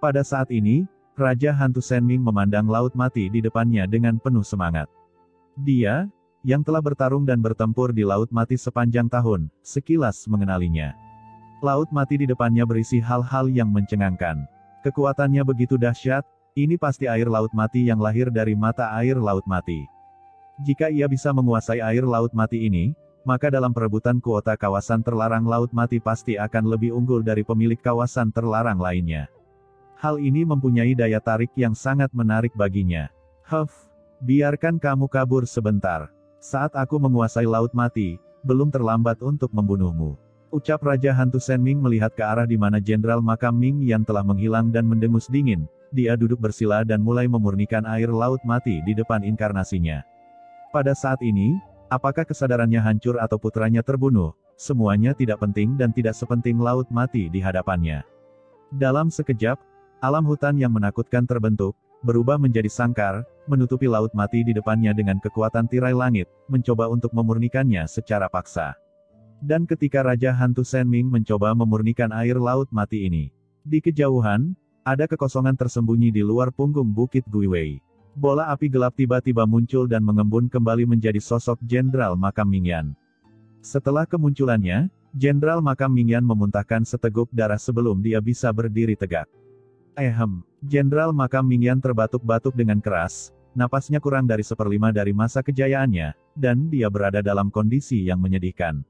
Pada saat ini, Raja Hantu Senming memandang Laut Mati di depannya dengan penuh semangat. Dia, yang telah bertarung dan bertempur di Laut Mati sepanjang tahun, sekilas mengenalinya. Laut Mati di depannya berisi hal-hal yang mencengangkan. Kekuatannya begitu dahsyat, ini pasti air Laut Mati yang lahir dari mata air Laut Mati. Jika ia bisa menguasai air Laut Mati ini, maka dalam perebutan kuota kawasan terlarang Laut Mati pasti akan lebih unggul dari pemilik kawasan terlarang lainnya. Hal ini mempunyai daya tarik yang sangat menarik baginya. Biarkan kamu kabur sebentar. Saat aku menguasai Laut Mati, belum terlambat untuk membunuhmu. Ucap Raja Hantu Senming melihat ke arah di mana Jenderal Makam Ming Yan telah menghilang dan mendengus dingin. Dia duduk bersila dan mulai memurnikan air Laut Mati di depan inkarnasinya. Pada saat ini, apakah kesadarannya hancur atau putranya terbunuh, semuanya tidak penting dan tidak sepenting Laut Mati di hadapannya. Dalam sekejap, alam hutan yang menakutkan terbentuk, berubah menjadi sangkar, menutupi Laut Mati di depannya dengan kekuatan tirai langit, mencoba untuk memurnikannya secara paksa. Dan ketika Raja Hantu Senming mencoba memurnikan air Laut Mati ini, di kejauhan, ada kekosongan tersembunyi di luar punggung Bukit Guiwei. Bola api gelap tiba-tiba muncul dan mengembun kembali menjadi sosok Jenderal Makam Ming Yan. Setelah kemunculannya, Jenderal Makam Ming Yan memuntahkan seteguk darah sebelum dia bisa berdiri tegak. Jenderal Makam Ming Yan terbatuk-batuk dengan keras, napasnya kurang dari 1/5 dari masa kejayaannya, dan dia berada dalam kondisi yang menyedihkan.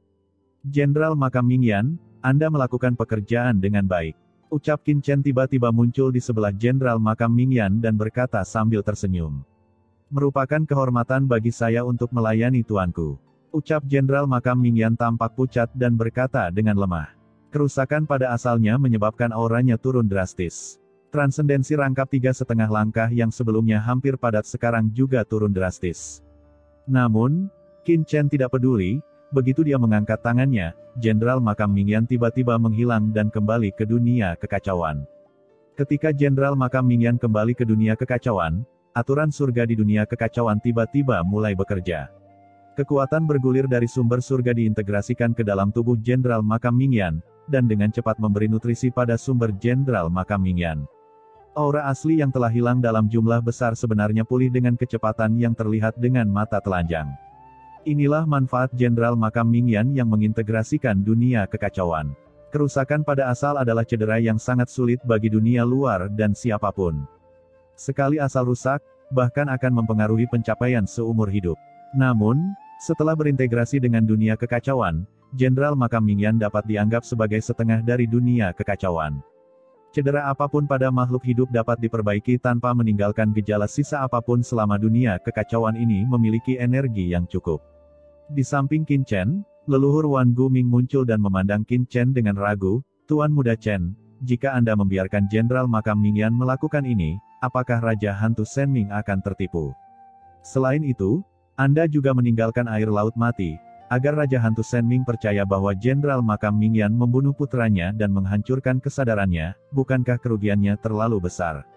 Jenderal Makam Ming Yan, Anda melakukan pekerjaan dengan baik. Ucap Qin Chen tiba-tiba muncul di sebelah Jenderal Makam Ming Yan dan berkata sambil tersenyum. Merupakan kehormatan bagi saya untuk melayani tuanku. Ucap Jenderal Makam Ming Yan tampak pucat dan berkata dengan lemah. Kerusakan pada asalnya menyebabkan auranya turun drastis. Transendensi rangkap 3,5 langkah yang sebelumnya hampir padat sekarang juga turun drastis. Namun, Qin Chen tidak peduli, begitu dia mengangkat tangannya, Jenderal Makam Ming Yan tiba-tiba menghilang dan kembali ke dunia kekacauan. Ketika Jenderal Makam Ming Yan kembali ke dunia kekacauan, aturan surga di dunia kekacauan tiba-tiba mulai bekerja. Kekuatan bergulir dari sumber surga diintegrasikan ke dalam tubuh Jenderal Makam Ming Yan, dan dengan cepat memberi nutrisi pada sumber Jenderal Makam Ming Yan. Aura asli yang telah hilang dalam jumlah besar sebenarnya pulih dengan kecepatan yang terlihat dengan mata telanjang. Inilah manfaat Jenderal Makam Ming Yan yang mengintegrasikan dunia kekacauan. Kerusakan pada asal adalah cedera yang sangat sulit bagi dunia luar dan siapapun. Sekali asal rusak, bahkan akan mempengaruhi pencapaian seumur hidup. Namun, setelah berintegrasi dengan dunia kekacauan, Jenderal Makam Ming Yan dapat dianggap sebagai setengah dari dunia kekacauan. Cedera apapun pada makhluk hidup dapat diperbaiki tanpa meninggalkan gejala sisa apapun selama dunia kekacauan ini memiliki energi yang cukup. Di samping Qin Chen, leluhur Wan Guming muncul dan memandang Qin Chen dengan ragu, Tuan Muda Chen, jika Anda membiarkan Jenderal Makam Ming Yan melakukan ini, apakah Raja Hantu Senming akan tertipu? Selain itu, Anda juga meninggalkan air Laut Mati, agar Raja Hantu Senming percaya bahwa Jenderal Makam Ming Yan membunuh putranya dan menghancurkan kesadarannya, bukankah kerugiannya terlalu besar?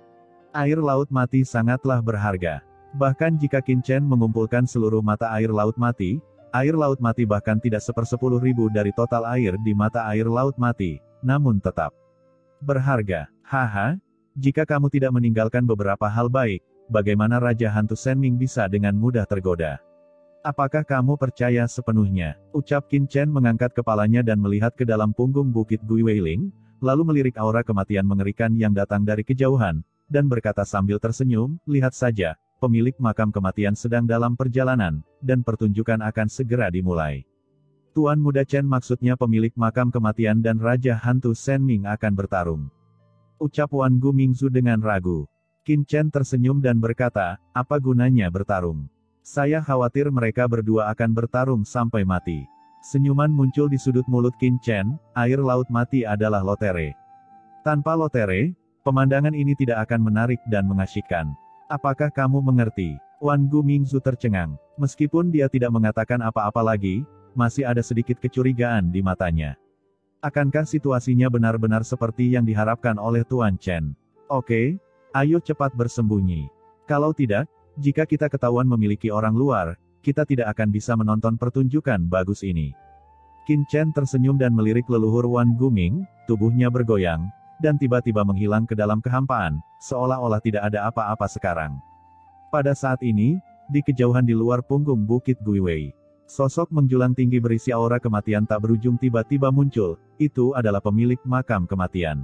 Air Laut Mati sangatlah berharga. Bahkan jika Qin Chen mengumpulkan seluruh mata air Laut Mati bahkan tidak 1/10.000 dari total air di mata air Laut Mati, namun tetap berharga. Haha, jika kamu tidak meninggalkan beberapa hal baik, bagaimana Raja Hantu Senming bisa dengan mudah tergoda? Apakah kamu percaya sepenuhnya? Ucap Qin Chen mengangkat kepalanya dan melihat ke dalam punggung Bukit Guiweiling, lalu melirik aura kematian mengerikan yang datang dari kejauhan, dan berkata sambil tersenyum, lihat saja, pemilik makam kematian sedang dalam perjalanan, dan pertunjukan akan segera dimulai. Tuan Muda Chen maksudnya pemilik makam kematian dan Raja Hantu Senming akan bertarung. Ucap Wan Gumingzu dengan ragu. Qin Chen tersenyum dan berkata, apa gunanya bertarung? Saya khawatir mereka berdua akan bertarung sampai mati. Senyuman muncul di sudut mulut Qin Chen, air Laut Mati adalah lotere. Tanpa lotere, pemandangan ini tidak akan menarik dan mengasyikkan. Apakah kamu mengerti? Wan Gumingzu tercengang. Meskipun dia tidak mengatakan apa-apa lagi, masih ada sedikit kecurigaan di matanya. Akankah situasinya benar-benar seperti yang diharapkan oleh Tuan Chen? Oke, ayo cepat bersembunyi. Kalau tidak, jika kita ketahuan memiliki orang luar, kita tidak akan bisa menonton pertunjukan bagus ini. Qin Chen tersenyum dan melirik leluhur Wan Guming, tubuhnya bergoyang, dan tiba-tiba menghilang ke dalam kehampaan, seolah-olah tidak ada apa-apa sekarang. Pada saat ini, di kejauhan di luar punggung Bukit Guiwei, sosok menjulang tinggi berisi aura kematian tak berujung tiba-tiba muncul. Itu adalah pemilik makam kematian.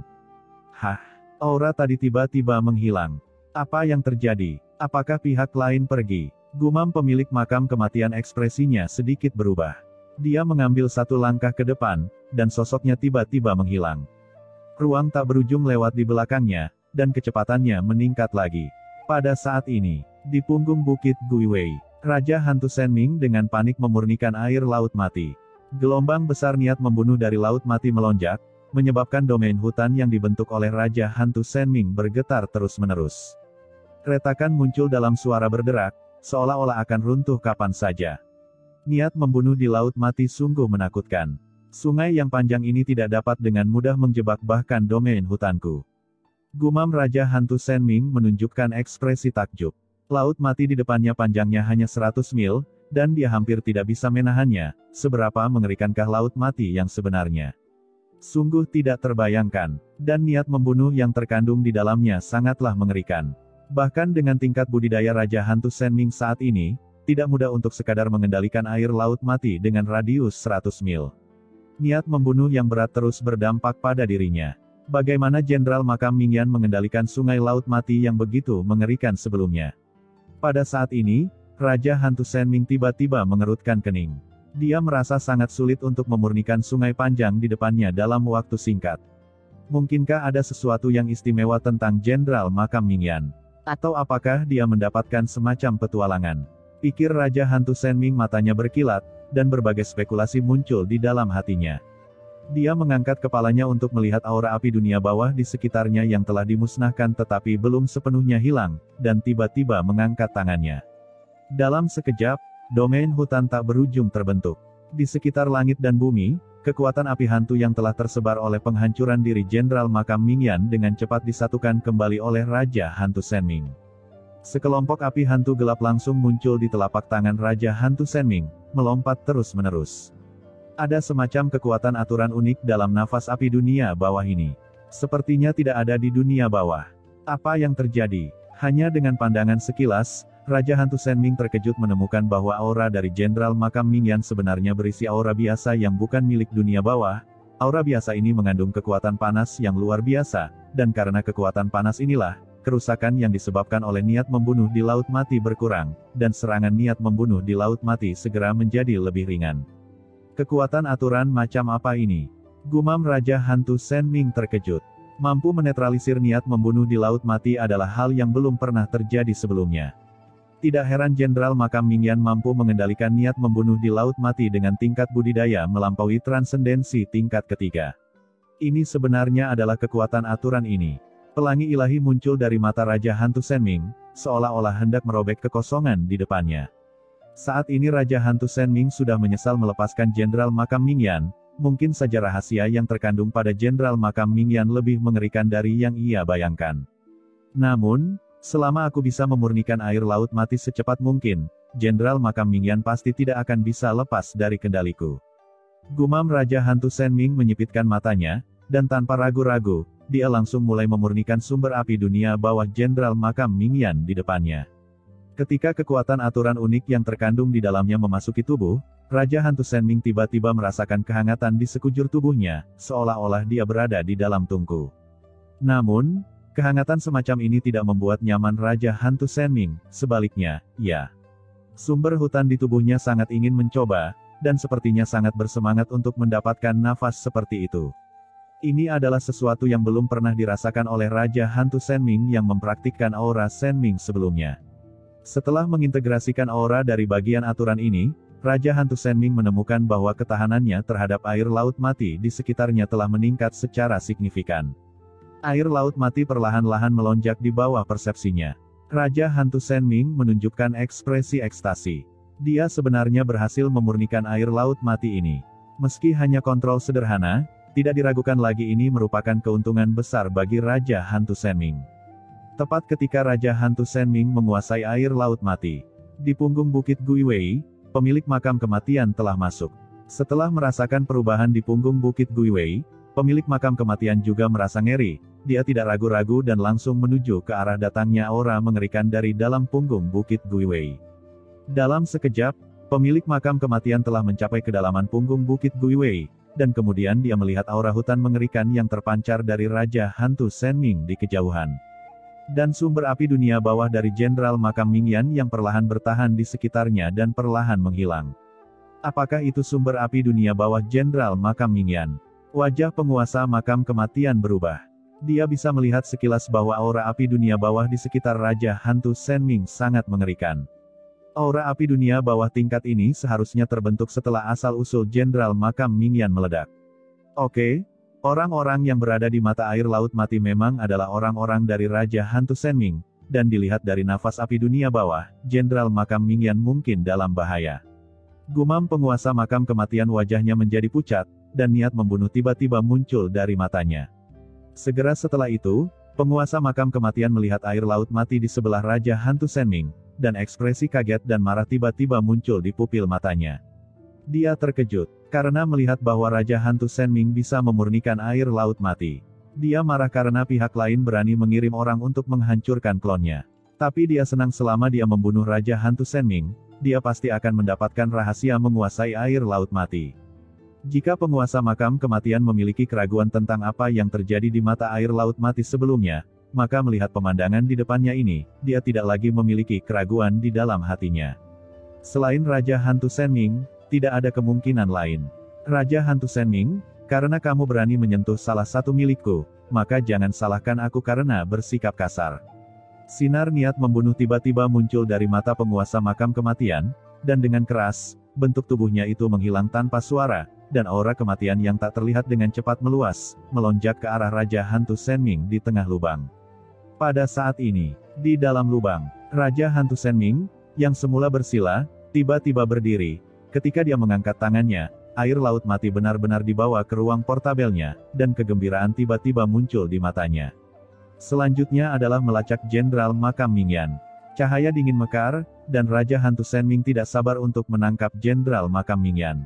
Hah? Aura tadi tiba-tiba menghilang. Apa yang terjadi? Apakah pihak lain pergi? Gumam pemilik makam kematian, ekspresinya sedikit berubah. Dia mengambil satu langkah ke depan, dan sosoknya tiba-tiba menghilang. Ruang tak berujung lewat di belakangnya, dan kecepatannya meningkat lagi. Pada saat ini, di punggung Bukit Guiwei, Raja Hantu Senming dengan panik memurnikan air laut mati. Gelombang besar niat membunuh dari laut mati melonjak, menyebabkan domain hutan yang dibentuk oleh Raja Hantu Senming bergetar terus-menerus. Retakan muncul dalam suara berderak, seolah-olah akan runtuh kapan saja. Niat membunuh di laut mati sungguh menakutkan. Sungai yang panjang ini tidak dapat dengan mudah menjebak bahkan domain hutanku. Gumam Raja Hantu Senming menunjukkan ekspresi takjub. Laut mati di depannya panjangnya hanya 100 mil, dan dia hampir tidak bisa menahannya. Seberapa mengerikankah laut mati yang sebenarnya? Sungguh tidak terbayangkan, dan niat membunuh yang terkandung di dalamnya sangatlah mengerikan. Bahkan dengan tingkat budidaya Raja Hantu Senming saat ini, tidak mudah untuk sekadar mengendalikan air laut mati dengan radius 100 mil. Niat membunuh yang berat terus berdampak pada dirinya. Bagaimana Jenderal Makam Mingyan mengendalikan sungai laut mati yang begitu mengerikan sebelumnya? Pada saat ini, Raja Hantu Senming tiba-tiba mengerutkan kening. Dia merasa sangat sulit untuk memurnikan sungai panjang di depannya dalam waktu singkat. Mungkinkah ada sesuatu yang istimewa tentang Jenderal Makam Mingyan? Atau apakah dia mendapatkan semacam petualangan? Pikir Raja Hantu Senming, matanya berkilat, dan berbagai spekulasi muncul di dalam hatinya. Dia mengangkat kepalanya untuk melihat aura api dunia bawah di sekitarnya yang telah dimusnahkan tetapi belum sepenuhnya hilang, dan tiba-tiba mengangkat tangannya. Dalam sekejap, domain hutan tak berujung terbentuk. Di sekitar langit dan bumi, kekuatan api hantu yang telah tersebar oleh penghancuran diri Jenderal Makam Mingyan dengan cepat disatukan kembali oleh Raja Hantu Senming. Sekelompok api hantu gelap langsung muncul di telapak tangan Raja Hantu Senming, melompat terus-menerus. Ada semacam kekuatan aturan unik dalam nafas api dunia bawah ini. Sepertinya tidak ada di dunia bawah. Apa yang terjadi? Hanya dengan pandangan sekilas, Raja Hantu Senming terkejut menemukan bahwa aura dari Jenderal Makam Mingyan sebenarnya berisi aura biasa yang bukan milik dunia bawah. Aura biasa ini mengandung kekuatan panas yang luar biasa, dan karena kekuatan panas inilah, kerusakan yang disebabkan oleh niat membunuh di laut mati berkurang, dan serangan niat membunuh di laut mati segera menjadi lebih ringan. Kekuatan aturan macam apa ini? Gumam Raja Hantu Senming terkejut. Mampu menetralisir niat membunuh di laut mati adalah hal yang belum pernah terjadi sebelumnya. Tidak heran Jenderal Makam Mingyan mampu mengendalikan niat membunuh di laut mati dengan tingkat budidaya melampaui transendensi tingkat ketiga. Ini sebenarnya adalah kekuatan aturan ini. Pelangi ilahi muncul dari mata Raja Hantu Senming, seolah-olah hendak merobek kekosongan di depannya. Saat ini Raja Hantu Senming sudah menyesal melepaskan Jenderal Makam Mingyan. Mungkin saja rahasia yang terkandung pada Jenderal Makam Mingyan lebih mengerikan dari yang ia bayangkan. Namun, selama aku bisa memurnikan air laut mati secepat mungkin, Jenderal Makam Mingyan pasti tidak akan bisa lepas dari kendaliku. Gumam Raja Hantu Senming menyipitkan matanya, dan tanpa ragu-ragu, dia langsung mulai memurnikan sumber api dunia bawah Jenderal Makam Mingyan di depannya. Ketika kekuatan aturan unik yang terkandung di dalamnya memasuki tubuh, Raja Hantu Senming tiba-tiba merasakan kehangatan di sekujur tubuhnya, seolah-olah dia berada di dalam tungku. Namun, kehangatan semacam ini tidak membuat nyaman Raja Hantu Senming, sebaliknya, ya. Sumber hutan di tubuhnya sangat ingin mencoba, dan sepertinya sangat bersemangat untuk mendapatkan nafas seperti itu. Ini adalah sesuatu yang belum pernah dirasakan oleh Raja Hantu Senming yang mempraktikkan aura Senming sebelumnya. Setelah mengintegrasikan aura dari bagian aturan ini, Raja Hantu Senming menemukan bahwa ketahanannya terhadap air laut mati di sekitarnya telah meningkat secara signifikan. Air laut mati perlahan-lahan melonjak di bawah persepsinya. Raja Hantu Senming menunjukkan ekspresi ekstasi. Dia sebenarnya berhasil memurnikan air laut mati ini. Meski hanya kontrol sederhana, tidak diragukan lagi ini merupakan keuntungan besar bagi Raja Hantu Senming. Tepat ketika Raja Hantu Senming menguasai air laut mati, di punggung Bukit Guiwei, pemilik makam kematian telah masuk. Setelah merasakan perubahan di punggung Bukit Guiwei, pemilik makam kematian juga merasa ngeri. Dia tidak ragu-ragu dan langsung menuju ke arah datangnya aura mengerikan dari dalam punggung Bukit Guiwei. Dalam sekejap, pemilik makam kematian telah mencapai kedalaman punggung Bukit Guiwei, dan kemudian dia melihat aura hutan mengerikan yang terpancar dari Raja Hantu Senming di kejauhan. Dan sumber api dunia bawah dari Jenderal Makam Mingyan yang perlahan bertahan di sekitarnya dan perlahan menghilang. Apakah itu sumber api dunia bawah Jenderal Makam Mingyan? Wajah penguasa makam kematian berubah. Dia bisa melihat sekilas bahwa aura api dunia bawah di sekitar Raja Hantu Senming sangat mengerikan. Aura api dunia bawah tingkat ini seharusnya terbentuk setelah asal-usul Jenderal Makam Mingyan meledak. Oke, orang-orang yang berada di mata air Laut Mati memang adalah orang-orang dari Raja Hantu Senming, dan dilihat dari nafas api dunia bawah, Jenderal Makam Mingyan mungkin dalam bahaya. Gumam penguasa makam kematian, wajahnya menjadi pucat, dan niat membunuh tiba-tiba muncul dari matanya. Segera setelah itu, penguasa makam kematian melihat air Laut Mati di sebelah Raja Hantu Senming, dan ekspresi kaget dan marah tiba-tiba muncul di pupil matanya. Dia terkejut, karena melihat bahwa Raja Hantu Senming bisa memurnikan air Laut Mati. Dia marah karena pihak lain berani mengirim orang untuk menghancurkan klonnya. Tapi dia senang selama dia membunuh Raja Hantu Senming, dia pasti akan mendapatkan rahasia menguasai air Laut Mati. Jika penguasa makam kematian memiliki keraguan tentang apa yang terjadi di mata air Laut Mati sebelumnya, maka melihat pemandangan di depannya ini, dia tidak lagi memiliki keraguan di dalam hatinya. Selain Raja Hantu Senming, tidak ada kemungkinan lain. Raja Hantu Senming, karena kamu berani menyentuh salah satu milikku, maka jangan salahkan aku karena bersikap kasar. Sinar niat membunuh tiba-tiba muncul dari mata penguasa makam kematian, dan dengan keras, bentuk tubuhnya itu menghilang tanpa suara, dan aura kematian yang tak terlihat dengan cepat meluas, melonjak ke arah Raja Hantu Senming di tengah lubang. Pada saat ini, di dalam lubang, Raja Hantu Senming, yang semula bersila, tiba-tiba berdiri. Ketika dia mengangkat tangannya, air Laut Mati benar-benar dibawa ke ruang portabelnya, dan kegembiraan tiba-tiba muncul di matanya. Selanjutnya adalah melacak Jenderal Makam Mingyan. Cahaya dingin mekar, dan Raja Hantu Senming tidak sabar untuk menangkap Jenderal Makam Mingyan.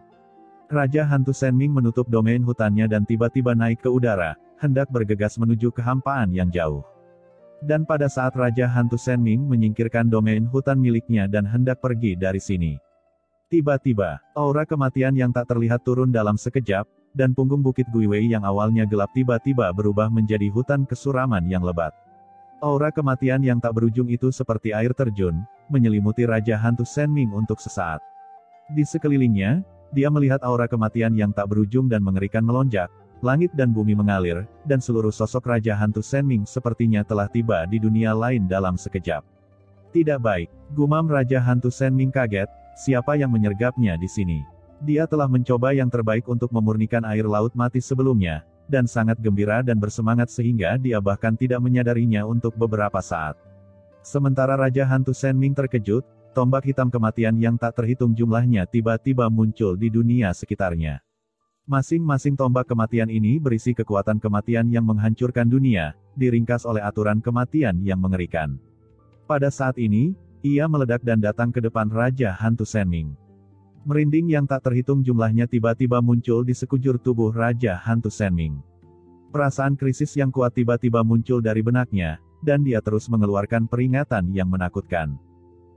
Raja Hantu Senming menutup domain hutannya dan tiba-tiba naik ke udara, hendak bergegas menuju kehampaan yang jauh. Dan pada saat Raja Hantu Senming menyingkirkan domain hutan miliknya dan hendak pergi dari sini, tiba-tiba, aura kematian yang tak terlihat turun dalam sekejap, dan punggung Bukit Guiwei yang awalnya gelap tiba-tiba berubah menjadi hutan kesuraman yang lebat. Aura kematian yang tak berujung itu seperti air terjun, menyelimuti Raja Hantu Senming untuk sesaat. Di sekelilingnya, dia melihat aura kematian yang tak berujung dan mengerikan melonjak, langit dan bumi mengalir, dan seluruh sosok Raja Hantu Senming sepertinya telah tiba di dunia lain dalam sekejap. Tidak baik, gumam Raja Hantu Senming kaget, siapa yang menyergapnya di sini? Dia telah mencoba yang terbaik untuk memurnikan air Laut Mati sebelumnya, dan sangat gembira dan bersemangat sehingga dia bahkan tidak menyadarinya untuk beberapa saat. Sementara Raja Hantu Senming terkejut, tombak hitam kematian yang tak terhitung jumlahnya tiba-tiba muncul di dunia sekitarnya. Masing-masing tombak kematian ini berisi kekuatan kematian yang menghancurkan dunia, diringkas oleh aturan kematian yang mengerikan. Pada saat ini, ia meledak dan datang ke depan Raja Hantu Senming. Merinding yang tak terhitung jumlahnya tiba-tiba muncul di sekujur tubuh Raja Hantu Senming. Perasaan krisis yang kuat tiba-tiba muncul dari benaknya, dan dia terus mengeluarkan peringatan yang menakutkan.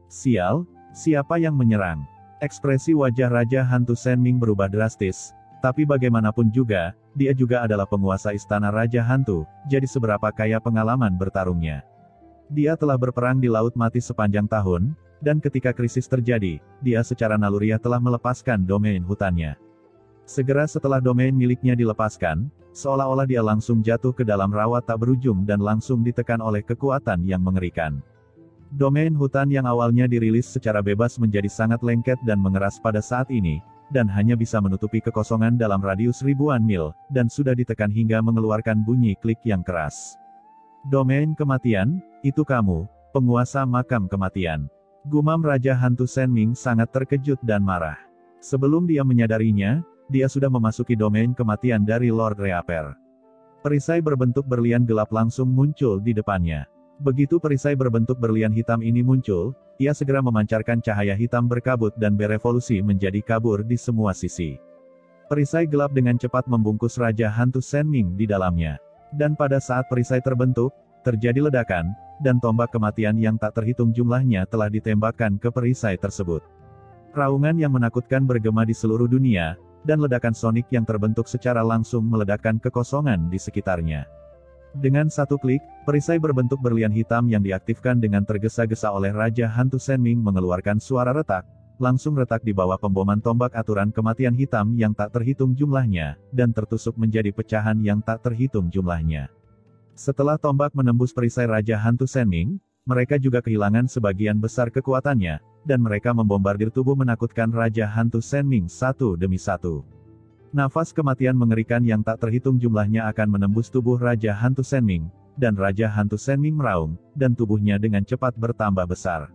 Sial, siapa yang menyerang? Ekspresi wajah Raja Hantu Senming berubah drastis, tapi bagaimanapun juga, dia juga adalah penguasa istana Raja Hantu, jadi seberapa kaya pengalaman bertarungnya. Dia telah berperang di Laut Mati sepanjang tahun, dan ketika krisis terjadi, dia secara naluriah telah melepaskan domain hutannya. Segera setelah domain miliknya dilepaskan, seolah-olah dia langsung jatuh ke dalam rawa tak berujung dan langsung ditekan oleh kekuatan yang mengerikan. Domain hutan yang awalnya dirilis secara bebas menjadi sangat lengket dan mengeras pada saat ini, dan hanya bisa menutupi kekosongan dalam radius ribuan mil, dan sudah ditekan hingga mengeluarkan bunyi klik yang keras. Domain kematian, itu kamu, penguasa makam kematian. Gumam Raja Hantu Senming sangat terkejut dan marah. Sebelum dia menyadarinya, dia sudah memasuki domain kematian dari Lord Reaper. Perisai berbentuk berlian gelap langsung muncul di depannya. Begitu perisai berbentuk berlian hitam ini muncul, ia segera memancarkan cahaya hitam berkabut dan berevolusi menjadi kabur di semua sisi. Perisai gelap dengan cepat membungkus Raja Hantu Senming di dalamnya. Dan pada saat perisai terbentuk, terjadi ledakan, dan tombak kematian yang tak terhitung jumlahnya telah ditembakkan ke perisai tersebut. Raungan yang menakutkan bergema di seluruh dunia, dan ledakan sonik yang terbentuk secara langsung meledakkan kekosongan di sekitarnya. Dengan satu klik, perisai berbentuk berlian hitam yang diaktifkan dengan tergesa-gesa oleh Raja Hantu Senming mengeluarkan suara retak, langsung retak di bawah pemboman tombak aturan kematian hitam yang tak terhitung jumlahnya, dan tertusuk menjadi pecahan yang tak terhitung jumlahnya. Setelah tombak menembus perisai Raja Hantu Senming, mereka juga kehilangan sebagian besar kekuatannya, dan mereka membombardir tubuh menakutkan Raja Hantu Senming satu demi satu. Nafas kematian mengerikan yang tak terhitung jumlahnya akan menembus tubuh Raja Hantu Senming, dan Raja Hantu Senming meraung, dan tubuhnya dengan cepat bertambah besar.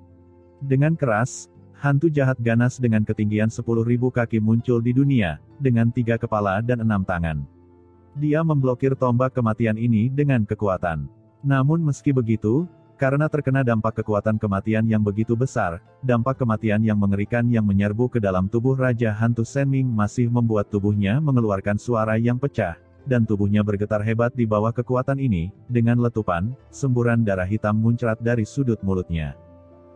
Dengan keras, hantu jahat ganas dengan ketinggian 10.000 kaki muncul di dunia, dengan 3 kepala dan 6 tangan. Dia memblokir tombak kematian ini dengan kekuatan. Namun meski begitu, karena terkena dampak kekuatan kematian yang begitu besar, dampak kematian yang mengerikan yang menyerbu ke dalam tubuh Raja Hantu Senming masih membuat tubuhnya mengeluarkan suara yang pecah, dan tubuhnya bergetar hebat di bawah kekuatan ini. Dengan letupan, semburan darah hitam muncrat dari sudut mulutnya.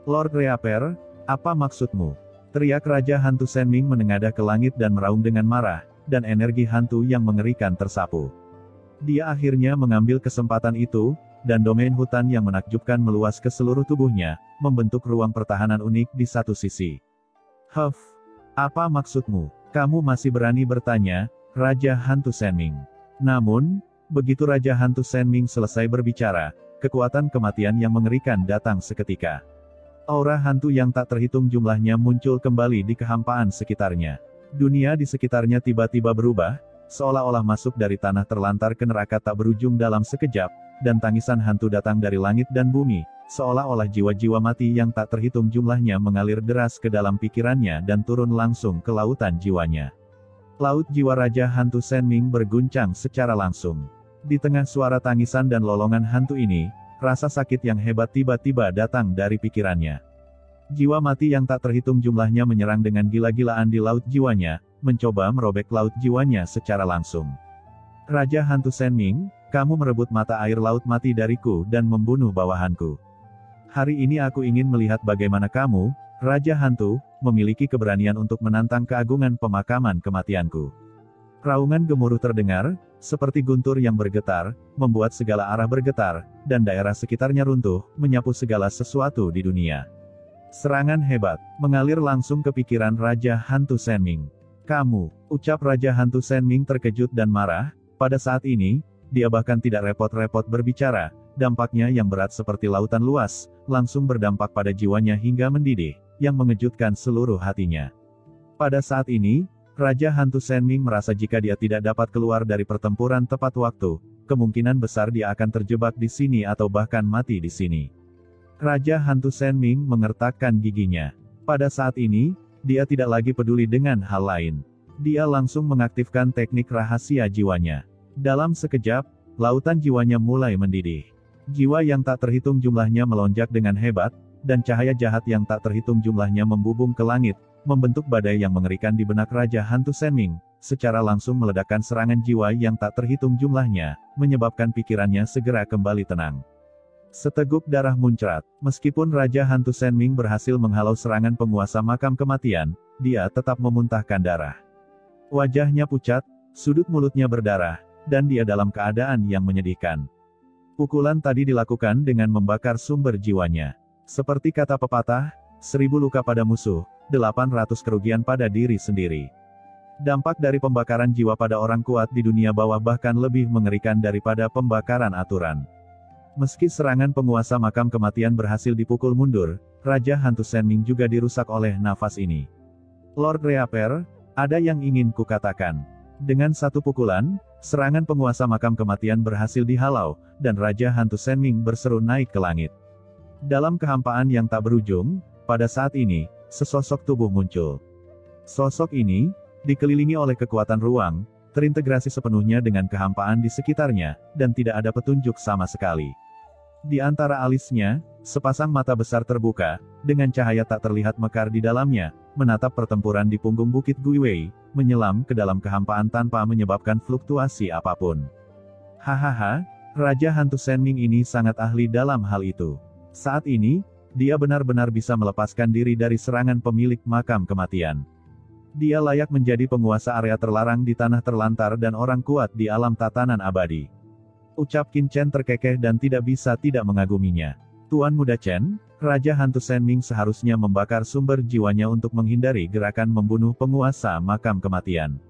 Lord Reaper, apa maksudmu? Teriak Raja Hantu Senming menengadah ke langit dan meraung dengan marah, dan energi hantu yang mengerikan tersapu. Dia akhirnya mengambil kesempatan itu, dan domain hutan yang menakjubkan meluas ke seluruh tubuhnya, membentuk ruang pertahanan unik di satu sisi. Huff, apa maksudmu? Kamu masih berani bertanya, Raja Hantu Senming. Namun, begitu Raja Hantu Senming selesai berbicara, kekuatan kematian yang mengerikan datang seketika. Aura hantu yang tak terhitung jumlahnya muncul kembali di kehampaan sekitarnya. Dunia di sekitarnya tiba-tiba berubah, seolah-olah masuk dari tanah terlantar ke neraka tak berujung dalam sekejap, dan tangisan hantu datang dari langit dan bumi, seolah-olah jiwa-jiwa mati yang tak terhitung jumlahnya mengalir deras ke dalam pikirannya dan turun langsung ke lautan jiwanya. Laut jiwa Raja Hantu Senming berguncang secara langsung. Di tengah suara tangisan dan lolongan hantu ini, rasa sakit yang hebat tiba-tiba datang dari pikirannya. Jiwa mati yang tak terhitung jumlahnya menyerang dengan gila-gilaan di laut jiwanya, mencoba merobek laut jiwanya secara langsung. Raja Hantu Senming, kamu merebut mata air laut mati dariku dan membunuh bawahanku. Hari ini aku ingin melihat bagaimana kamu, Raja Hantu, memiliki keberanian untuk menantang keagungan pemakaman kematianku. Raungan gemuruh terdengar, seperti guntur yang bergetar, membuat segala arah bergetar, dan daerah sekitarnya runtuh, menyapu segala sesuatu di dunia. Serangan hebat, mengalir langsung ke pikiran Raja Hantu Senming. Kamu, ucap Raja Hantu Senming terkejut dan marah, pada saat ini, dia bahkan tidak repot-repot berbicara, dampaknya yang berat seperti lautan luas, langsung berdampak pada jiwanya hingga mendidih, yang mengejutkan seluruh hatinya. Pada saat ini, Raja Hantu Senming merasa jika dia tidak dapat keluar dari pertempuran tepat waktu, kemungkinan besar dia akan terjebak di sini atau bahkan mati di sini. Raja Hantu Senming mengertakkan giginya. Pada saat ini, dia tidak lagi peduli dengan hal lain. Dia langsung mengaktifkan teknik rahasia jiwanya. Dalam sekejap, lautan jiwanya mulai mendidih. Jiwa yang tak terhitung jumlahnya melonjak dengan hebat, dan cahaya jahat yang tak terhitung jumlahnya membubung ke langit, membentuk badai yang mengerikan di benak Raja Hantu Senming, secara langsung meledakkan serangan jiwa yang tak terhitung jumlahnya, menyebabkan pikirannya segera kembali tenang. Seteguk darah muncrat, meskipun Raja Hantu Senming berhasil menghalau serangan penguasa makam kematian, dia tetap memuntahkan darah. Wajahnya pucat, sudut mulutnya berdarah, dan dia dalam keadaan yang menyedihkan. Pukulan tadi dilakukan dengan membakar sumber jiwanya. Seperti kata pepatah, 1000 luka pada musuh, 800 kerugian pada diri sendiri. Dampak dari pembakaran jiwa pada orang kuat di dunia bawah bahkan lebih mengerikan daripada pembakaran aturan. Meski serangan penguasa makam kematian berhasil dipukul mundur, Raja Hantu Senming juga dirusak oleh nafas ini. Lord Reaper, ada yang ingin kukatakan. Dengan satu pukulan, serangan penguasa makam kematian berhasil dihalau, dan Raja Hantu Senming berseru naik ke langit. Dalam kehampaan yang tak berujung, pada saat ini, sesosok tubuh muncul. Sosok ini, dikelilingi oleh kekuatan ruang, terintegrasi sepenuhnya dengan kehampaan di sekitarnya, dan tidak ada petunjuk sama sekali. Di antara alisnya, sepasang mata besar terbuka, dengan cahaya tak terlihat mekar di dalamnya, menatap pertempuran di punggung Bukit Guiwei, menyelam ke dalam kehampaan tanpa menyebabkan fluktuasi apapun. Hahaha, Raja Hantu Senming ini sangat ahli dalam hal itu. Saat ini, dia benar-benar bisa melepaskan diri dari serangan pemilik makam kematian. Dia layak menjadi penguasa area terlarang di tanah terlantar dan orang kuat di alam tatanan abadi. Ucap Qin Chen terkekeh dan tidak bisa tidak mengaguminya. Tuan Muda Chen, Raja Hantu Senming seharusnya membakar sumber jiwanya untuk menghindari gerakan membunuh penguasa makam kematian.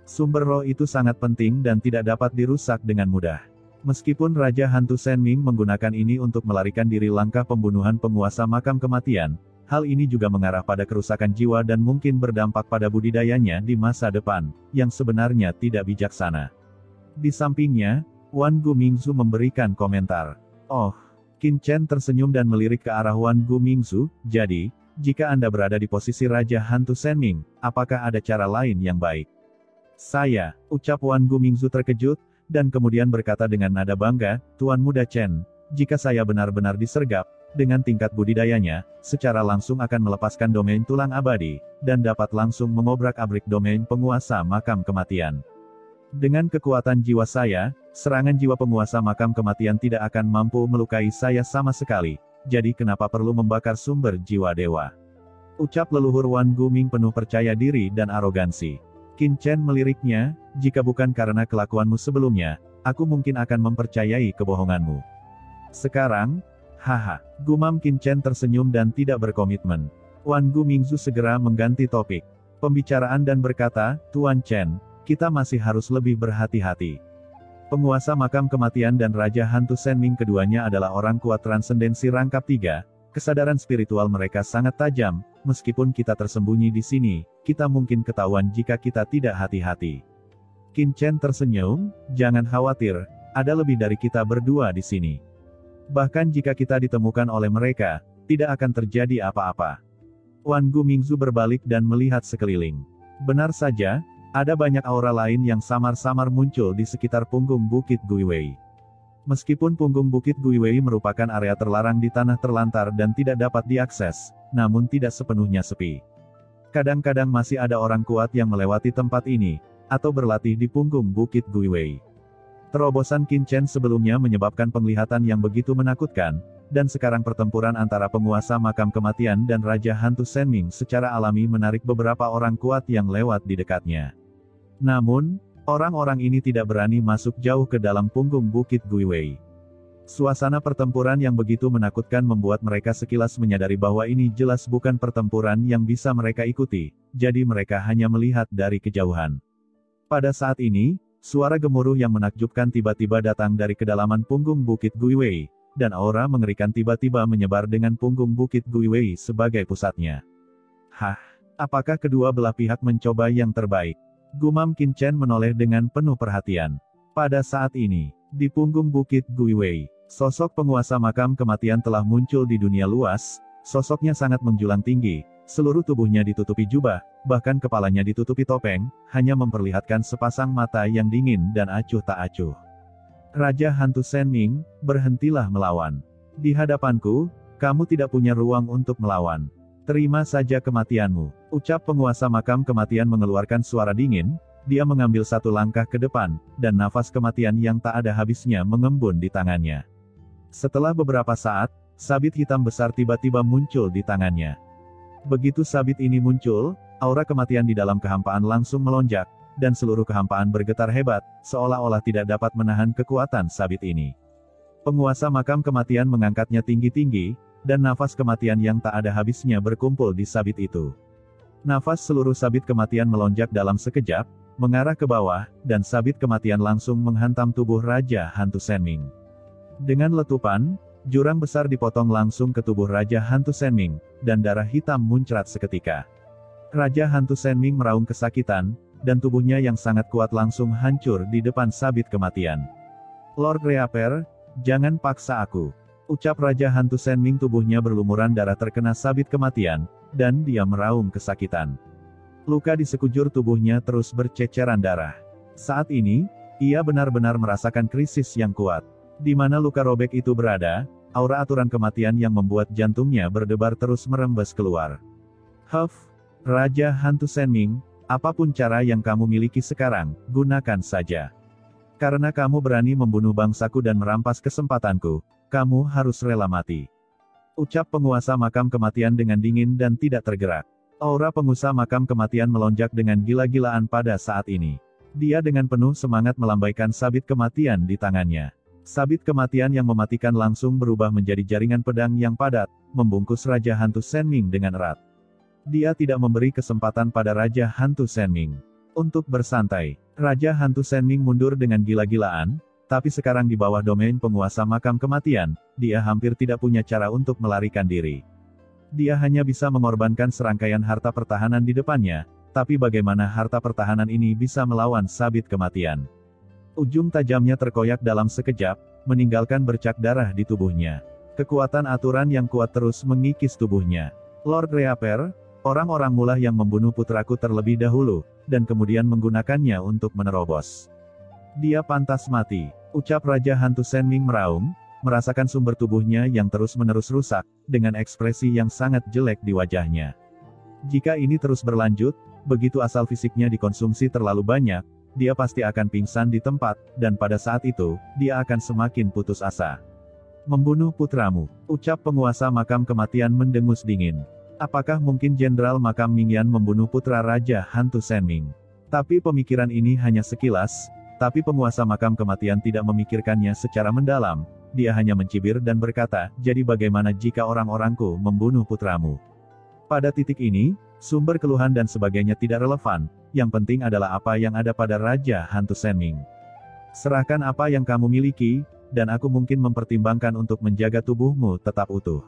Sumber roh itu sangat penting dan tidak dapat dirusak dengan mudah. Meskipun Raja Hantu Senming menggunakan ini untuk melarikan diri langkah pembunuhan penguasa makam kematian, hal ini juga mengarah pada kerusakan jiwa dan mungkin berdampak pada budidayanya di masa depan, yang sebenarnya tidak bijaksana. Di sampingnya, Wan Gumingzu memberikan komentar. Oh, Qin Chen tersenyum dan melirik ke arah Wan Gumingzu, jadi, jika Anda berada di posisi Raja Hantu Senming, apakah ada cara lain yang baik? Saya, ucap Wan Gumingzu terkejut, dan kemudian berkata dengan nada bangga, Tuan Muda Chen, jika saya benar-benar disergap, dengan tingkat budidayanya, secara langsung akan melepaskan domain tulang abadi, dan dapat langsung mengobrak-abrik domain penguasa makam kematian. Dengan kekuatan jiwa saya, serangan jiwa penguasa makam kematian tidak akan mampu melukai saya sama sekali, jadi kenapa perlu membakar sumber jiwa dewa? Ucap leluhur Wan Guming penuh percaya diri dan arogansi. Qin Chen meliriknya, jika bukan karena kelakuanmu sebelumnya, aku mungkin akan mempercayai kebohonganmu. Sekarang, haha, gumam Qin Chen tersenyum dan tidak berkomitmen. Wan Gumingzu segera mengganti topik pembicaraan dan berkata, Tuan Chen, kita masih harus lebih berhati-hati. Penguasa makam kematian dan Raja Hantu Senming keduanya adalah orang kuat transendensi rangkap 3, kesadaran spiritual mereka sangat tajam, meskipun kita tersembunyi di sini, kita mungkin ketahuan jika kita tidak hati-hati. Qin Chen tersenyum, jangan khawatir, ada lebih dari kita berdua di sini. Bahkan jika kita ditemukan oleh mereka, tidak akan terjadi apa-apa. Wan Gumingzu berbalik dan melihat sekeliling. Benar saja, ada banyak aura lain yang samar-samar muncul di sekitar punggung Bukit Guiwei. Meskipun punggung Bukit Guiwei merupakan area terlarang di tanah terlantar dan tidak dapat diakses, namun tidak sepenuhnya sepi. Kadang-kadang masih ada orang kuat yang melewati tempat ini, atau berlatih di punggung Bukit Guiwei. Terobosan Qin Chen sebelumnya menyebabkan penglihatan yang begitu menakutkan, dan sekarang pertempuran antara penguasa makam kematian dan Raja Hantu Senming secara alami menarik beberapa orang kuat yang lewat di dekatnya. Namun, orang-orang ini tidak berani masuk jauh ke dalam punggung Bukit Guiwei. Suasana pertempuran yang begitu menakutkan membuat mereka sekilas menyadari bahwa ini jelas bukan pertempuran yang bisa mereka ikuti, jadi mereka hanya melihat dari kejauhan. Pada saat ini, suara gemuruh yang menakjubkan tiba-tiba datang dari kedalaman punggung Bukit Guiwei, dan aura mengerikan tiba-tiba menyebar dengan punggung Bukit Guiwei sebagai pusatnya. Hah, apakah kedua belah pihak mencoba yang terbaik? Gumam Qin Chen menoleh dengan penuh perhatian. Pada saat ini, di punggung Bukit Guiwei, sosok penguasa makam kematian telah muncul di dunia luas, sosoknya sangat menjulang tinggi, seluruh tubuhnya ditutupi jubah, bahkan kepalanya ditutupi topeng, hanya memperlihatkan sepasang mata yang dingin dan acuh tak acuh. Raja Hantu Senming, berhentilah melawan. Di hadapanku, kamu tidak punya ruang untuk melawan. Terima saja kematianmu. Ucap penguasa makam kematian mengeluarkan suara dingin, dia mengambil satu langkah ke depan, dan nafas kematian yang tak ada habisnya mengembun di tangannya. Setelah beberapa saat, sabit hitam besar tiba-tiba muncul di tangannya. Begitu sabit ini muncul, aura kematian di dalam kehampaan langsung melonjak, dan seluruh kehampaan bergetar hebat, seolah-olah tidak dapat menahan kekuatan sabit ini. Penguasa makam kematian mengangkatnya tinggi-tinggi, dan nafas kematian yang tak ada habisnya berkumpul di sabit itu. Nafas seluruh sabit kematian melonjak dalam sekejap, mengarah ke bawah, dan sabit kematian langsung menghantam tubuh Raja Hantu Senming. Dengan letupan, jurang besar dipotong langsung ke tubuh Raja Hantu Senming, dan darah hitam muncrat seketika. Raja Hantu Senming meraung kesakitan, dan tubuhnya yang sangat kuat langsung hancur di depan sabit kematian. Lord Reaper, jangan paksa aku. Ucap Raja Hantu Senming, tubuhnya berlumuran darah terkena sabit kematian, dan dia meraung kesakitan. Luka di sekujur tubuhnya terus berceceran darah. Saat ini, ia benar-benar merasakan krisis yang kuat. Di mana luka robek itu berada, aura aturan kematian yang membuat jantungnya berdebar terus merembes keluar. Raja Hantu Senming, apapun cara yang kamu miliki sekarang, gunakan saja. Karena kamu berani membunuh bangsaku dan merampas kesempatanku, kamu harus rela mati. Ucap penguasa makam kematian dengan dingin dan tidak tergerak. Aura penguasa makam kematian melonjak dengan gila-gilaan pada saat ini. Dia dengan penuh semangat melambaikan sabit kematian di tangannya. Sabit kematian yang mematikan langsung berubah menjadi jaringan pedang yang padat, membungkus Raja Hantu Senming dengan erat. Dia tidak memberi kesempatan pada Raja Hantu Senming untuk bersantai. Raja Hantu Senming mundur dengan gila-gilaan, tapi sekarang di bawah domain penguasa makam kematian, dia hampir tidak punya cara untuk melarikan diri. Dia hanya bisa mengorbankan serangkaian harta pertahanan di depannya, tapi bagaimana harta pertahanan ini bisa melawan sabit kematian? Ujung tajamnya terkoyak dalam sekejap, meninggalkan bercak darah di tubuhnya. Kekuatan aturan yang kuat terus mengikis tubuhnya. Lord Reaper, orang-orang mula yang membunuh putraku terlebih dahulu, dan kemudian menggunakannya untuk menerobos. Dia pantas mati, ucap Raja Hantu Senming meraung, merasakan sumber tubuhnya yang terus-menerus rusak, dengan ekspresi yang sangat jelek di wajahnya. Jika ini terus berlanjut, begitu asal fisiknya dikonsumsi terlalu banyak, dia pasti akan pingsan di tempat, dan pada saat itu, dia akan semakin putus asa. Membunuh putramu, ucap penguasa makam kematian mendengus dingin. Apakah mungkin Jenderal Makam Mingyan membunuh putra Raja Hantu Senming? Tapi pemikiran ini hanya sekilas, tapi penguasa makam kematian tidak memikirkannya secara mendalam, dia hanya mencibir dan berkata, jadi bagaimana jika orang-orangku membunuh putramu? Pada titik ini, sumber keluhan dan sebagainya tidak relevan, yang penting adalah apa yang ada pada Raja Hantu Senming. Serahkan apa yang kamu miliki, dan aku mungkin mempertimbangkan untuk menjaga tubuhmu tetap utuh.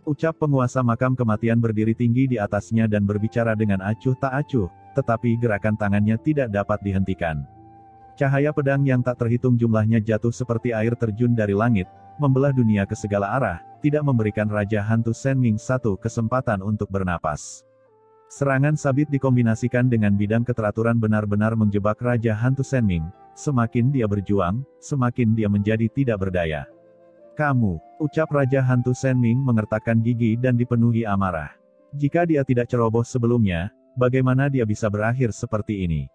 Ucap penguasa makam kematian berdiri tinggi di atasnya dan berbicara dengan acuh tak acuh, tetapi gerakan tangannya tidak dapat dihentikan. Cahaya pedang yang tak terhitung jumlahnya jatuh seperti air terjun dari langit, membelah dunia ke segala arah, tidak memberikan Raja Hantu Senming satu kesempatan untuk bernapas. Serangan sabit dikombinasikan dengan bidang keteraturan benar-benar menjebak Raja Hantu Senming. Semakin dia berjuang, semakin dia menjadi tidak berdaya. Kamu, ucap Raja Hantu Senming mengertakkan gigi dan dipenuhi amarah. Jika dia tidak ceroboh sebelumnya, bagaimana dia bisa berakhir seperti ini?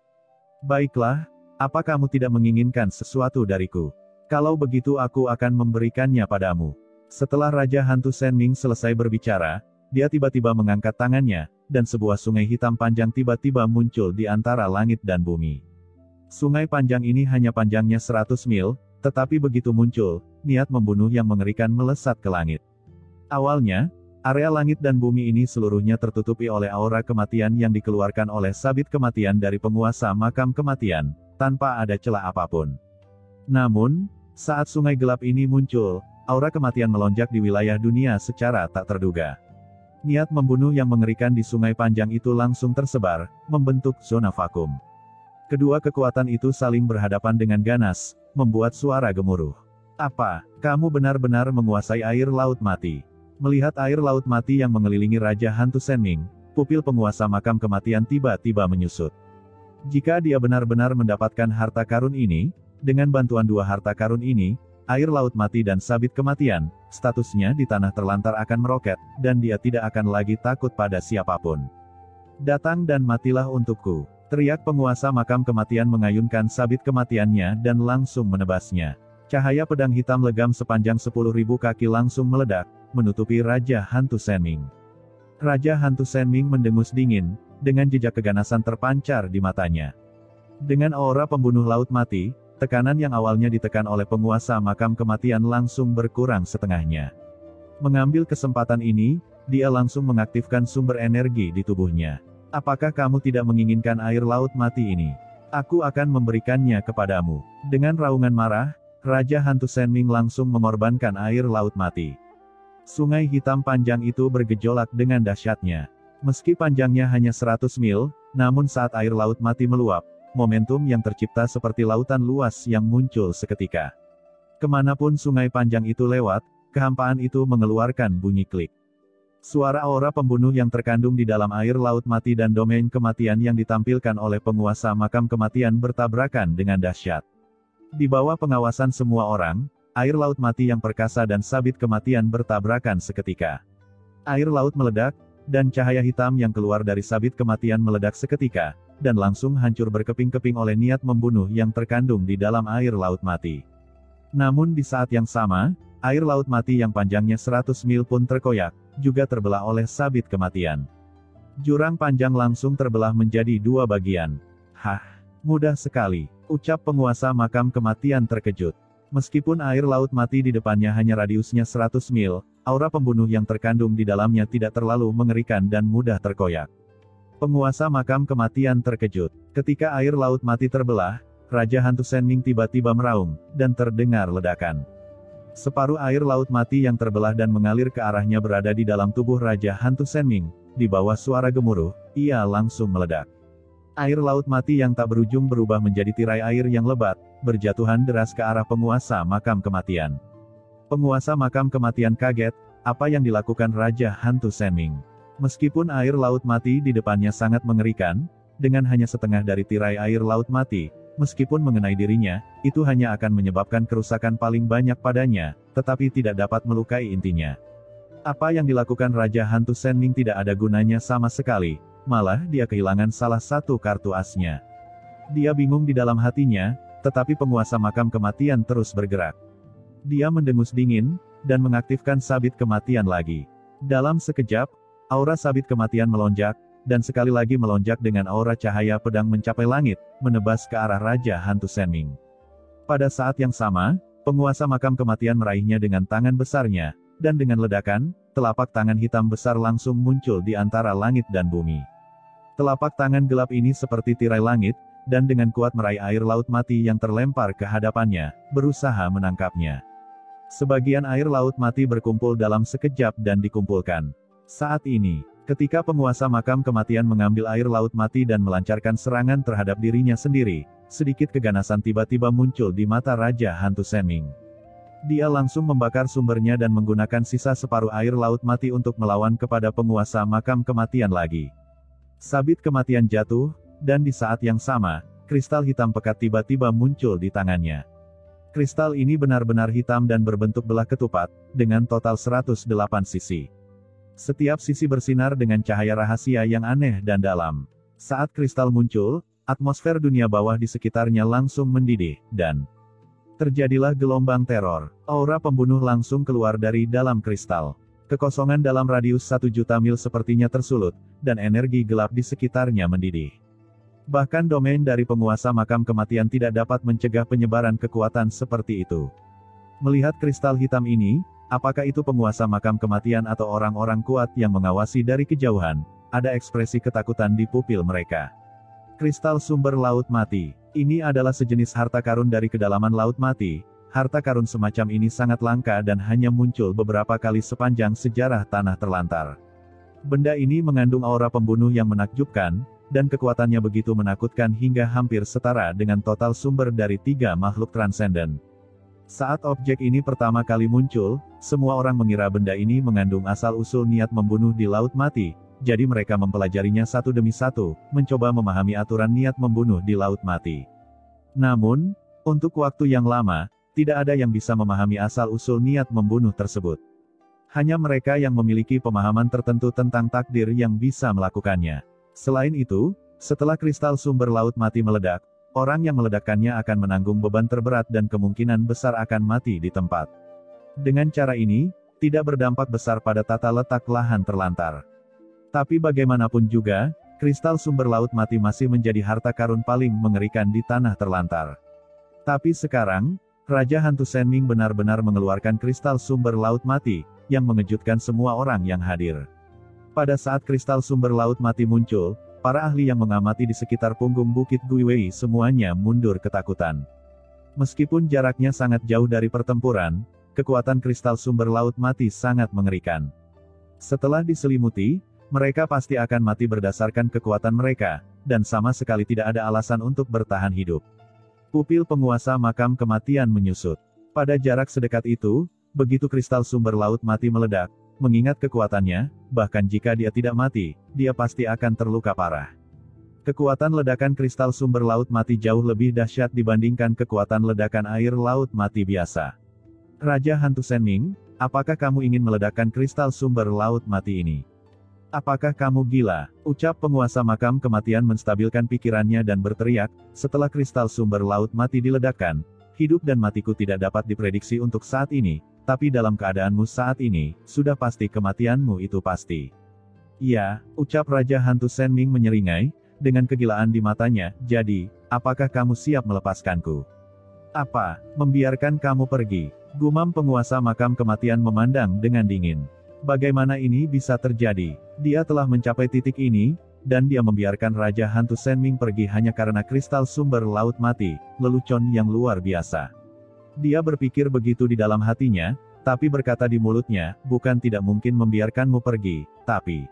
Baiklah, apa kamu tidak menginginkan sesuatu dariku? Kalau begitu aku akan memberikannya padamu. Setelah Raja Hantu Senming selesai berbicara, dia tiba-tiba mengangkat tangannya, dan sebuah sungai hitam panjang tiba-tiba muncul di antara langit dan bumi. Sungai panjang ini hanya panjangnya 100 mil, tetapi begitu muncul, niat membunuh yang mengerikan melesat ke langit. Awalnya, area langit dan bumi ini seluruhnya tertutupi oleh aura kematian yang dikeluarkan oleh sabit kematian dari penguasa makam kematian, tanpa ada celah apapun. Namun, saat sungai gelap ini muncul, aura kematian melonjak di wilayah dunia secara tak terduga. Niat membunuh yang mengerikan di sungai panjang itu langsung tersebar, membentuk zona vakum. Kedua kekuatan itu saling berhadapan dengan ganas, membuat suara gemuruh. Apa, kamu benar-benar menguasai air laut mati? Melihat air laut mati yang mengelilingi Raja Hantu Senming, pupil penguasa makam kematian tiba-tiba menyusut. Jika dia benar-benar mendapatkan harta karun ini, dengan bantuan dua harta karun ini, air laut mati dan sabit kematian, statusnya di tanah terlantar akan meroket, dan dia tidak akan lagi takut pada siapapun. Datang dan matilah untukku, teriak penguasa makam kematian mengayunkan sabit kematiannya dan langsung menebasnya. Cahaya pedang hitam legam sepanjang 10.000 kaki langsung meledak, menutupi Raja Hantu Senming. Raja Hantu Senming mendengus dingin, dengan jejak keganasan terpancar di matanya. Dengan aura pembunuh laut mati, tekanan yang awalnya ditekan oleh penguasa makam kematian langsung berkurang setengahnya. Mengambil kesempatan ini, dia langsung mengaktifkan sumber energi di tubuhnya. Apakah kamu tidak menginginkan air laut mati ini? Aku akan memberikannya kepadamu. Dengan raungan marah, Raja Hantu Senming langsung mengorbankan air laut mati. Sungai hitam panjang itu bergejolak dengan dahsyatnya. Meski panjangnya hanya 100 mil, namun saat air laut mati meluap, momentum yang tercipta seperti lautan luas yang muncul seketika. Kemanapun sungai panjang itu lewat, kehampaan itu mengeluarkan bunyi klik. Suara aura pembunuh yang terkandung di dalam air laut mati dan domain kematian yang ditampilkan oleh penguasa makam kematian bertabrakan dengan dahsyat. Di bawah pengawasan semua orang, air laut mati yang perkasa dan sabit kematian bertabrakan seketika. Air laut meledak, dan cahaya hitam yang keluar dari sabit kematian meledak seketika, dan langsung hancur berkeping-keping oleh niat membunuh yang terkandung di dalam air laut mati. Namun di saat yang sama, air laut mati yang panjangnya 100 mil pun terkoyak, juga terbelah oleh sabit kematian. Jurang panjang langsung terbelah menjadi dua bagian. Hah, mudah sekali, ucap penguasa makam kematian terkejut. Meskipun air laut mati di depannya hanya radiusnya 100 mil, aura pembunuh yang terkandung di dalamnya tidak terlalu mengerikan dan mudah terkoyak. Penguasa makam kematian terkejut. Ketika air laut mati terbelah, Raja Hantu Senming tiba-tiba meraung, dan terdengar ledakan. Separuh air laut mati yang terbelah dan mengalir ke arahnya berada di dalam tubuh Raja Hantu Senming. Di bawah suara gemuruh, ia langsung meledak. Air laut mati yang tak berujung berubah menjadi tirai air yang lebat, berjatuhan deras ke arah penguasa makam kematian. Penguasa makam kematian kaget, apa yang dilakukan Raja Hantu Senming. Meskipun air laut mati di depannya sangat mengerikan, dengan hanya setengah dari tirai air laut mati, meskipun mengenai dirinya, itu hanya akan menyebabkan kerusakan paling banyak padanya, tetapi tidak dapat melukai intinya. Apa yang dilakukan Raja Hantu Senming tidak ada gunanya sama sekali, malah dia kehilangan salah satu kartu asnya. Dia bingung di dalam hatinya, tetapi penguasa makam kematian terus bergerak. Dia mendengus dingin, dan mengaktifkan sabit kematian lagi. Dalam sekejap, aura sabit kematian melonjak, dan sekali lagi melonjak dengan aura cahaya pedang mencapai langit, menebas ke arah Raja Hantu Senming. Pada saat yang sama, penguasa makam kematian meraihnya dengan tangan besarnya, dan dengan ledakan, telapak tangan hitam besar langsung muncul di antara langit dan bumi. Telapak tangan gelap ini seperti tirai langit, dan dengan kuat meraih air laut mati yang terlempar ke hadapannya, berusaha menangkapnya. Sebagian air laut mati berkumpul dalam sekejap dan dikumpulkan. Saat ini, ketika penguasa makam kematian mengambil air laut mati dan melancarkan serangan terhadap dirinya sendiri, sedikit keganasan tiba-tiba muncul di mata Raja Hantu Senming. Dia langsung membakar sumbernya dan menggunakan sisa separuh air laut mati untuk melawan kepada penguasa makam kematian lagi. Sabit kematian jatuh, dan di saat yang sama, kristal hitam pekat tiba-tiba muncul di tangannya. Kristal ini benar-benar hitam dan berbentuk belah ketupat, dengan total 108 sisi. Setiap sisi bersinar dengan cahaya rahasia yang aneh dan dalam. Saat kristal muncul, atmosfer dunia bawah di sekitarnya langsung mendidih, dan terjadilah gelombang teror. Aura pembunuh langsung keluar dari dalam kristal. Kekosongan dalam radius 1 juta mil sepertinya tersulut, dan energi gelap di sekitarnya mendidih. Bahkan domain dari penguasa makam kematian tidak dapat mencegah penyebaran kekuatan seperti itu. Melihat kristal hitam ini, apakah itu penguasa makam kematian atau orang-orang kuat yang mengawasi dari kejauhan, ada ekspresi ketakutan di pupil mereka. Kristal sumber laut mati. Ini adalah sejenis harta karun dari kedalaman laut mati. Harta karun semacam ini sangat langka dan hanya muncul beberapa kali sepanjang sejarah tanah terlantar. Benda ini mengandung aura pembunuh yang menakjubkan, dan kekuatannya begitu menakutkan hingga hampir setara dengan total sumber dari 3 makhluk transenden. Saat objek ini pertama kali muncul, semua orang mengira benda ini mengandung asal-usul niat membunuh di laut mati. Jadi mereka mempelajarinya satu demi satu, mencoba memahami aturan niat membunuh di laut mati. Namun, untuk waktu yang lama, tidak ada yang bisa memahami asal-usul niat membunuh tersebut. Hanya mereka yang memiliki pemahaman tertentu tentang takdir yang bisa melakukannya. Selain itu, setelah kristal sumber laut mati meledak, orang yang meledakkannya akan menanggung beban terberat dan kemungkinan besar akan mati di tempat. Dengan cara ini, tidak berdampak besar pada tata letak lahan terlantar. Tapi bagaimanapun juga, kristal sumber laut mati masih menjadi harta karun paling mengerikan di tanah terlantar. Tapi sekarang, Raja Hantu Senming benar-benar mengeluarkan kristal sumber laut mati, yang mengejutkan semua orang yang hadir. Pada saat kristal sumber laut mati muncul, para ahli yang mengamati di sekitar punggung Bukit Guiwei semuanya mundur ketakutan. Meskipun jaraknya sangat jauh dari pertempuran, kekuatan kristal sumber laut mati sangat mengerikan. Setelah diselimuti, mereka pasti akan mati berdasarkan kekuatan mereka, dan sama sekali tidak ada alasan untuk bertahan hidup. Pupil penguasa makam kematian menyusut. Pada jarak sedekat itu, begitu kristal sumber laut mati meledak, mengingat kekuatannya, bahkan jika dia tidak mati, dia pasti akan terluka parah. Kekuatan ledakan kristal sumber laut mati jauh lebih dahsyat dibandingkan kekuatan ledakan air laut mati biasa. Raja Hantu Senming, apakah kamu ingin meledakkan kristal sumber laut mati ini? Apakah kamu gila? Ucap penguasa makam kematian menstabilkan pikirannya dan berteriak, setelah kristal sumber laut mati diledakkan, hidup dan matiku tidak dapat diprediksi untuk saat ini, tapi dalam keadaanmu saat ini, sudah pasti kematianmu itu pasti. Ya, ucap Raja Hantu Senming menyeringai, dengan kegilaan di matanya, jadi, apakah kamu siap melepaskanku? Apa, membiarkan kamu pergi? Gumam penguasa makam kematian memandang dengan dingin. Bagaimana ini bisa terjadi? Dia telah mencapai titik ini, dan dia membiarkan Raja Hantu Senming pergi hanya karena kristal sumber laut mati, lelucon yang luar biasa. Dia berpikir begitu di dalam hatinya, tapi berkata di mulutnya, bukan tidak mungkin membiarkanmu pergi, tapi...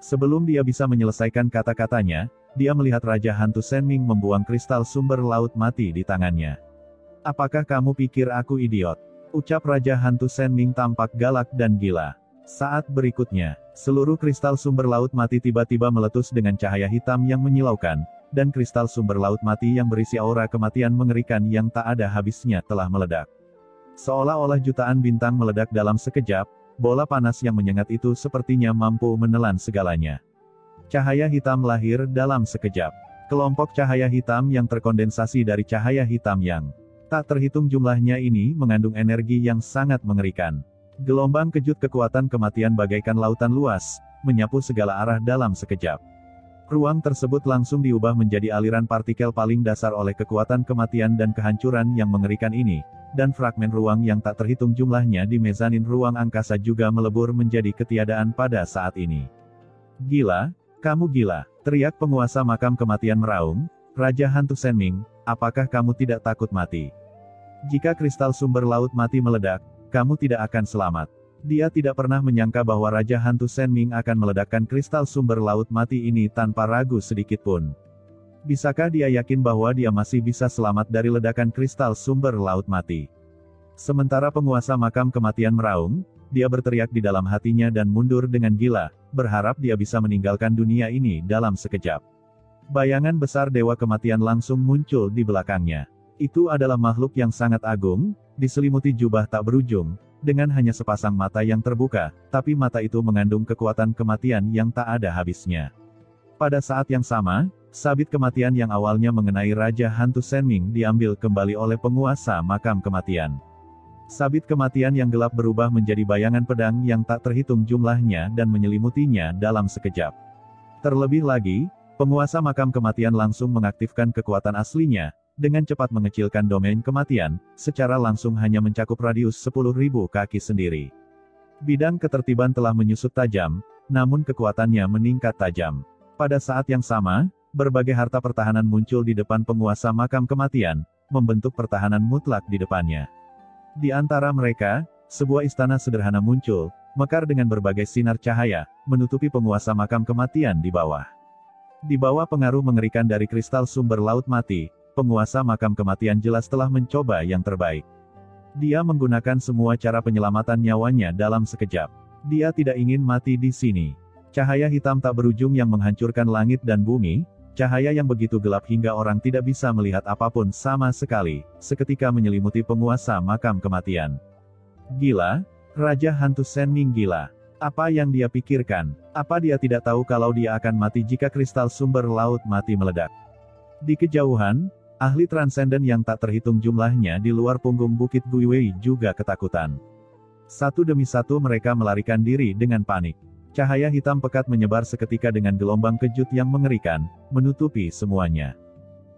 Sebelum dia bisa menyelesaikan kata-katanya, dia melihat Raja Hantu Senming membuang kristal sumber laut mati di tangannya. Apakah kamu pikir aku idiot? Ucap Raja Hantu Senming tampak galak dan gila. Saat berikutnya, seluruh kristal sumber laut mati tiba-tiba meletus dengan cahaya hitam yang menyilaukan, dan kristal sumber laut mati yang berisi aura kematian mengerikan yang tak ada habisnya telah meledak. Seolah-olah jutaan bintang meledak dalam sekejap, bola panas yang menyengat itu sepertinya mampu menelan segalanya. Cahaya hitam lahir dalam sekejap. Kelompok cahaya hitam yang terkondensasi dari cahaya hitam yang tak terhitung jumlahnya ini mengandung energi yang sangat mengerikan. Gelombang kejut kekuatan kematian bagaikan lautan luas, menyapu segala arah dalam sekejap. Ruang tersebut langsung diubah menjadi aliran partikel paling dasar oleh kekuatan kematian dan kehancuran yang mengerikan ini, dan fragmen ruang yang tak terhitung jumlahnya di mezanin ruang angkasa juga melebur menjadi ketiadaan pada saat ini. Gila, kamu gila, teriak penguasa makam kematian meraung, Raja Hantu Senming, apakah kamu tidak takut mati? Jika kristal sumber laut mati meledak, kamu tidak akan selamat. Dia tidak pernah menyangka bahwa Raja Hantu Senming akan meledakkan kristal sumber laut mati ini tanpa ragu sedikitpun. Bisakah dia yakin bahwa dia masih bisa selamat dari ledakan kristal sumber laut mati? Sementara penguasa makam kematian meraung, dia berteriak di dalam hatinya dan mundur dengan gila, berharap dia bisa meninggalkan dunia ini dalam sekejap. Bayangan besar Dewa Kematian langsung muncul di belakangnya. Itu adalah makhluk yang sangat agung, diselimuti jubah tak berujung, dengan hanya sepasang mata yang terbuka, tapi mata itu mengandung kekuatan kematian yang tak ada habisnya. Pada saat yang sama, sabit kematian yang awalnya mengenai Raja Hantu Senming diambil kembali oleh penguasa makam kematian. Sabit kematian yang gelap berubah menjadi bayangan pedang yang tak terhitung jumlahnya dan menyelimutinya dalam sekejap. Terlebih lagi, penguasa makam kematian langsung mengaktifkan kekuatan aslinya, dengan cepat mengecilkan domain kematian, secara langsung hanya mencakup radius 10.000 kaki sendiri. Bidang ketertiban telah menyusut tajam, namun kekuatannya meningkat tajam. Pada saat yang sama, berbagai harta pertahanan muncul di depan penguasa makam kematian, membentuk pertahanan mutlak di depannya. Di antara mereka, sebuah istana sederhana muncul, mekar dengan berbagai sinar cahaya, menutupi penguasa makam kematian di bawah. Di bawah pengaruh mengerikan dari kristal sumber laut mati, penguasa makam kematian jelas telah mencoba yang terbaik. Dia menggunakan semua cara penyelamatan nyawanya dalam sekejap. Dia tidak ingin mati di sini. Cahaya hitam tak berujung yang menghancurkan langit dan bumi, cahaya yang begitu gelap hingga orang tidak bisa melihat apapun sama sekali, seketika menyelimuti penguasa makam kematian. Gila, Raja Hantu Senming gila. Apa yang dia pikirkan? Apa dia tidak tahu kalau dia akan mati jika kristal sumber laut mati meledak? Di kejauhan, ahli transenden yang tak terhitung jumlahnya di luar punggung Bukit Guiwei juga ketakutan. Satu demi satu mereka melarikan diri dengan panik. Cahaya hitam pekat menyebar seketika dengan gelombang kejut yang mengerikan, menutupi semuanya.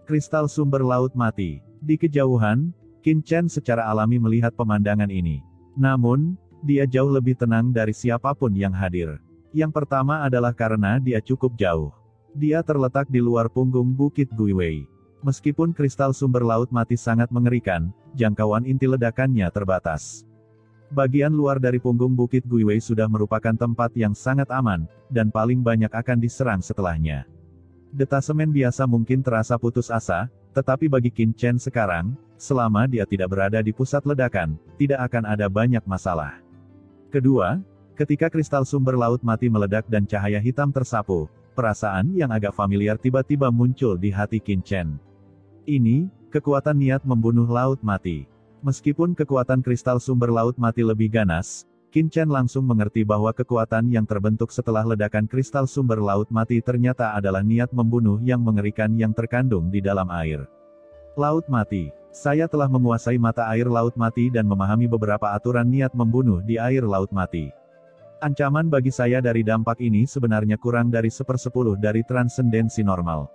Kristal sumber laut mati. Di kejauhan, Qin Chen secara alami melihat pemandangan ini. Namun, dia jauh lebih tenang dari siapapun yang hadir. Yang pertama adalah karena dia cukup jauh. Dia terletak di luar punggung Bukit Guiwei. Meskipun kristal sumber laut mati sangat mengerikan, jangkauan inti ledakannya terbatas. Bagian luar dari punggung Bukit Guiwei sudah merupakan tempat yang sangat aman, dan paling banyak akan diserang setelahnya. Detasemen biasa mungkin terasa putus asa, tetapi bagi Qin Chen sekarang, selama dia tidak berada di pusat ledakan, tidak akan ada banyak masalah. Kedua, ketika kristal sumber laut mati meledak dan cahaya hitam tersapu, perasaan yang agak familiar tiba-tiba muncul di hati Qin Chen. Ini, kekuatan niat membunuh laut mati. Meskipun kekuatan kristal sumber laut mati lebih ganas, Qin Chen langsung mengerti bahwa kekuatan yang terbentuk setelah ledakan kristal sumber laut mati ternyata adalah niat membunuh yang mengerikan yang terkandung di dalam air. Laut mati. Saya telah menguasai mata air laut mati dan memahami beberapa aturan niat membunuh di air laut mati. Ancaman bagi saya dari dampak ini sebenarnya kurang dari 1/10 dari transendensi normal.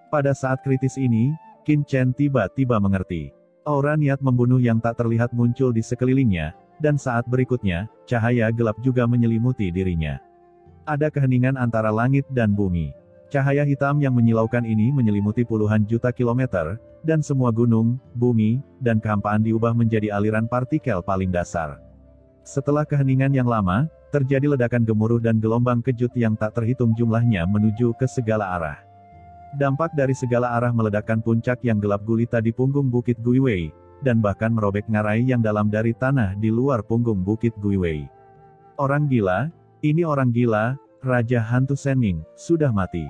Pada saat kritis ini, Qin Chen tiba-tiba mengerti. Aura niat membunuh yang tak terlihat muncul di sekelilingnya, dan saat berikutnya, cahaya gelap juga menyelimuti dirinya. Ada keheningan antara langit dan bumi. Cahaya hitam yang menyilaukan ini menyelimuti puluhan juta kilometer, dan semua gunung, bumi, dan kehampaan diubah menjadi aliran partikel paling dasar. Setelah keheningan yang lama, terjadi ledakan gemuruh dan gelombang kejut yang tak terhitung jumlahnya menuju ke segala arah. Dampak dari segala arah meledakkan puncak yang gelap gulita di punggung Bukit Guiwei, dan bahkan merobek ngarai yang dalam dari tanah di luar punggung Bukit Guiwei. Orang gila, ini orang gila, Raja Hantu Senming, sudah mati.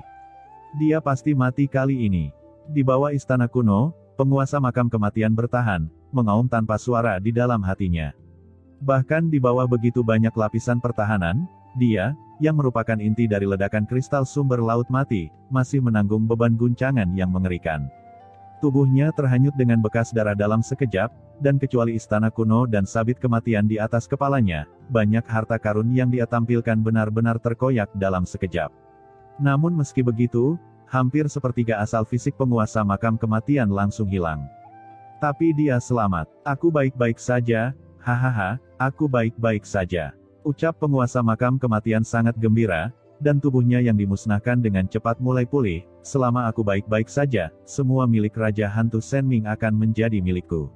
Dia pasti mati kali ini. Di bawah istana kuno, penguasa makam kematian bertahan, mengaum tanpa suara di dalam hatinya. Bahkan di bawah begitu banyak lapisan pertahanan, dia, yang merupakan inti dari ledakan kristal sumber laut mati, masih menanggung beban guncangan yang mengerikan. Tubuhnya terhanyut dengan bekas darah dalam sekejap, dan kecuali istana kuno dan sabit kematian di atas kepalanya, banyak harta karun yang dia tampilkan benar-benar terkoyak dalam sekejap. Namun meski begitu, hampir sepertiga asal fisik penguasa makam kematian langsung hilang. Tapi dia selamat. Aku baik-baik saja, hahaha, aku baik-baik saja. Ucap penguasa makam kematian sangat gembira, dan tubuhnya yang dimusnahkan dengan cepat mulai pulih. Selama aku baik-baik saja, semua milik Raja Hantu Senming akan menjadi milikku.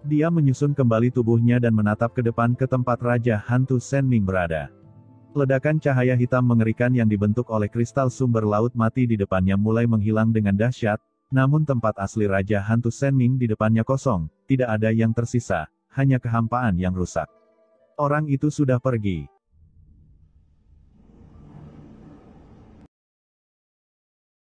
Dia menyusun kembali tubuhnya dan menatap ke depan ke tempat Raja Hantu Senming berada. Ledakan cahaya hitam mengerikan yang dibentuk oleh kristal sumber laut mati di depannya mulai menghilang dengan dahsyat, namun tempat asli Raja Hantu Senming di depannya kosong, tidak ada yang tersisa, hanya kehampaan yang rusak. Orang itu sudah pergi.